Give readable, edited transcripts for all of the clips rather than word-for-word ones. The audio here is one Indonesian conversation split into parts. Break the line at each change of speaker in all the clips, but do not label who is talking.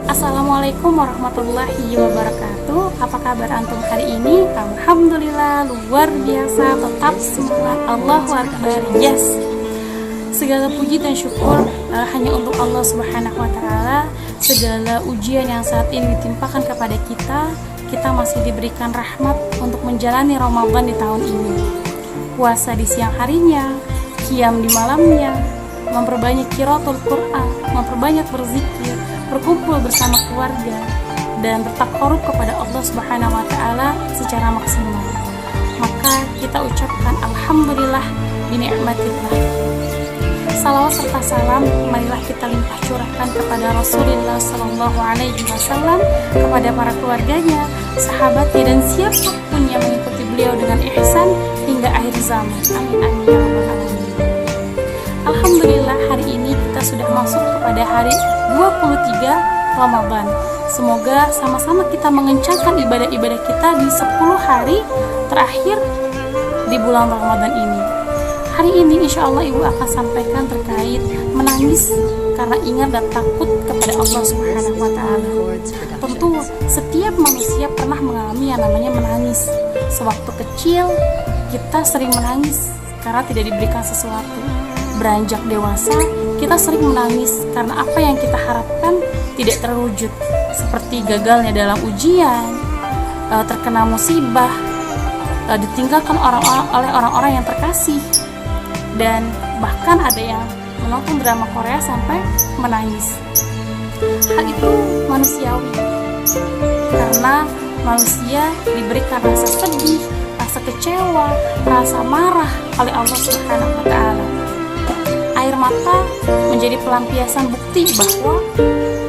Assalamualaikum warahmatullahi wabarakatuh. Apa kabar antum hari ini? Alhamdulillah luar biasa, tetap semangat. Allahu Akbar. Yes. Segala puji dan syukur hanya untuk Allah Subhanahu wa taala. Segala ujian yang saat ini ditimpakan kepada kita masih diberikan rahmat untuk menjalani Ramadan di tahun ini. Puasa di siang harinya, qiyam di malamnya, memperbanyak qiraatul Quran, memperbanyak berzikir, berkumpul bersama keluarga, dan bertakarub kepada Allah Subhanahu wa taala secara maksimal. Maka kita ucapkan alhamdulillah bi ni'matillah. Salawat serta salam marilah kita limpah curahkan kepada Rasulullah sallallahu alaihi wasallam, kepada para keluarganya, sahabatnya, dan siapapun yang mengikuti beliau dengan ihsan hingga akhir zaman. Amin amin ya rabbal alamin. Alhamdulillah hari ini kita sudah masuk kepada hari 23 Ramadan. Semoga sama-sama kita mengencangkan ibadah-ibadah kita di 10 hari terakhir di bulan Ramadan ini. Hari ini insya Allah Ibu akan sampaikan terkait menangis karena ingat dan takut kepada Allah Subhanahu wa taala. Tentu setiap manusia pernah mengalami yang namanya menangis. Sewaktu kecil kita sering menangis karena tidak diberikan sesuatu. Beranjak dewasa, kita sering menangis karena apa yang kita harapkan tidak terwujud, seperti gagalnya dalam ujian, terkena musibah, ditinggalkan oleh orang-orang yang terkasih, dan bahkan ada yang menonton drama Korea sampai menangis. Hal itu manusiawi, karena manusia diberikan rasa sedih, rasa kecewa, rasa marah oleh Allah Subhanahu wa taala. Air mata menjadi pelampiasan bukti bahwa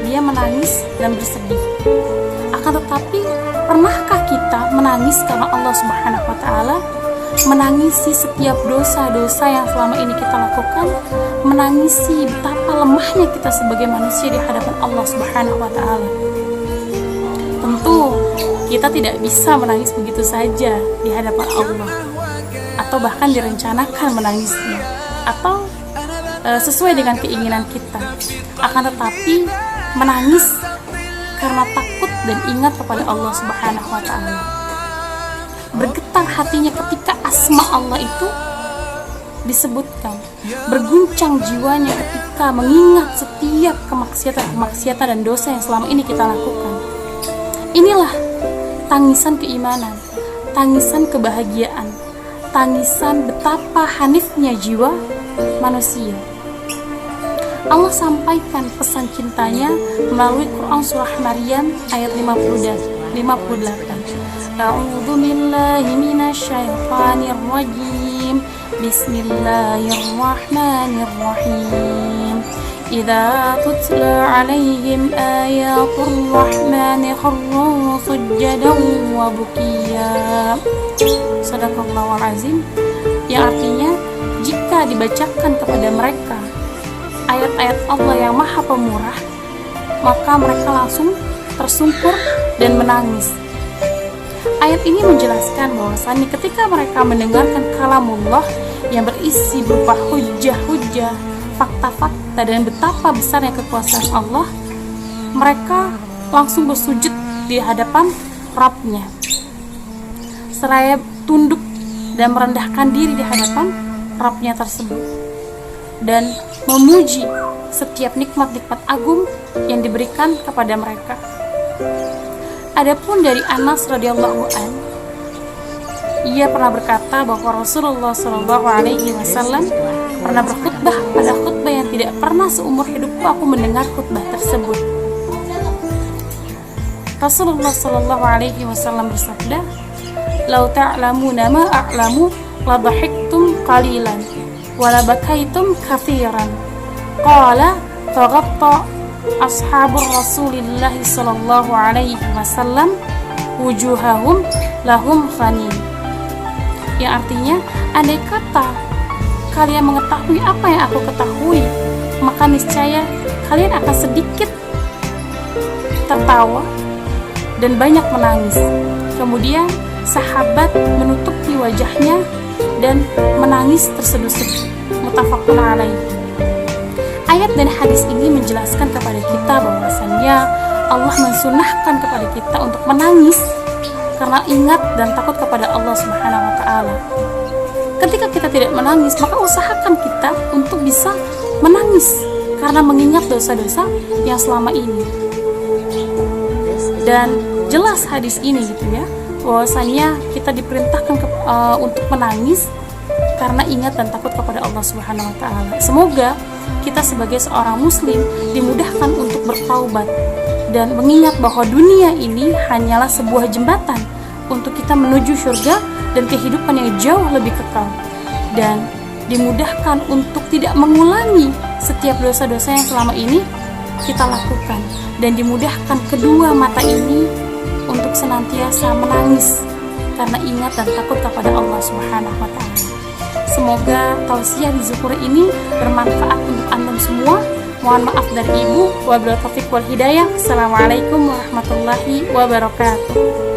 dia menangis dan bersedih. Akan tetapi, pernahkah kita menangis karena Allah Subhanahu wa taala? Menangisi setiap dosa-dosa yang selama ini kita lakukan, menangisi betapa lemahnya kita sebagai manusia di hadapan Allah Subhanahu wa taala. Tentu kita tidak bisa menangis begitu saja di hadapan Allah, atau bahkan direncanakan menangisnya, atau sesuai dengan keinginan kita. Akan tetapi menangis karena takut dan ingat kepada Allah Subhanahu wa taala. Bergetar hatinya ketika asma Allah itu disebutkan. Berguncang jiwanya ketika mengingat setiap kemaksiatan dan dosa yang selama ini kita lakukan. Inilah tangisan keimanan, tangisan kebahagiaan, tangisan betapa hanifnya jiwa manusia. Allah sampaikan pesan cintanya melalui Quran surah Maryam ayat 58. A'udzu billahi minasyaitonir rajim. Bismillahirrahmanirrahim. Idza tutla 'alaihim ayatur rahmani kharru sujadan wa bukiya. Shadaqallahul azim. Yang artinya, jika dibacakan kepada mereka ayat-ayat Allah yang maha pemurah, maka mereka langsung tersungkur dan menangis. Ayat ini menjelaskan bahwasannya ketika mereka mendengarkan kalamullah yang berisi berupa hujah-hujah, fakta-fakta, dan betapa besarnya kekuasaan Allah, mereka langsung bersujud di hadapan Rabb-nya, seraya tunduk dan merendahkan diri di hadapan Rabb-nya tersebut, dan memuji setiap nikmat-nikmat agung yang diberikan kepada mereka. Adapun dari Anas radhiyallahu an, ia pernah berkata bahwa Rasulullah sallallahu alaihi wasallam pernah berkhutbah pada khutbah yang tidak pernah seumur hidupku aku mendengar khutbah tersebut. Rasulullah sallallahu alaihi wasallam bersabda, "Lau ta'lamuna ma a'lamu la dhahiktum qalilan wa la bakaitum katsiran." Qala faghatta ashabur Rasulillah sallallahu alaihi wasallam wujuhahum lahum khanin. Yang artinya, andai kata kalian mengetahui apa yang aku ketahui, maka niscaya kalian akan sedikit tertawa dan banyak menangis. Kemudian sahabat menutupi wajahnya dan menangis terseduh-seduh. Muttafaqun alaih. Ayat dan hadis ini menjelaskan kepada kita bahwasannya Allah mensunahkan kepada kita untuk menangis karena ingat dan takut kepada Allah Subhanahu wa taala. Ketika kita tidak menangis, maka usahakan kita untuk bisa menangis karena mengingat dosa-dosa yang selama ini. Dan jelas hadis ini gitu ya, bahwasanya kita diperintahkan untuk menangis karena ingat dan takut kepada Allah Subhanahu wa taala. Semoga kita sebagai seorang muslim dimudahkan untuk bertaubat dan mengingat bahwa dunia ini hanyalah sebuah jembatan untuk kita menuju surga dan kehidupan yang jauh lebih kekal, dan dimudahkan untuk tidak mengulangi setiap dosa-dosa yang selama ini kita lakukan, dan dimudahkan kedua mata ini untuk senantiasa menangis karena ingat dan takut kepada Allah Subhanahu wa taala. Semoga tausiah di Zuhur ini bermanfaat untuk antum semua. Mohon maaf dari ibu. Wabillahi taufiq wal hidayah. Assalamualaikum warahmatullahi wabarakatuh.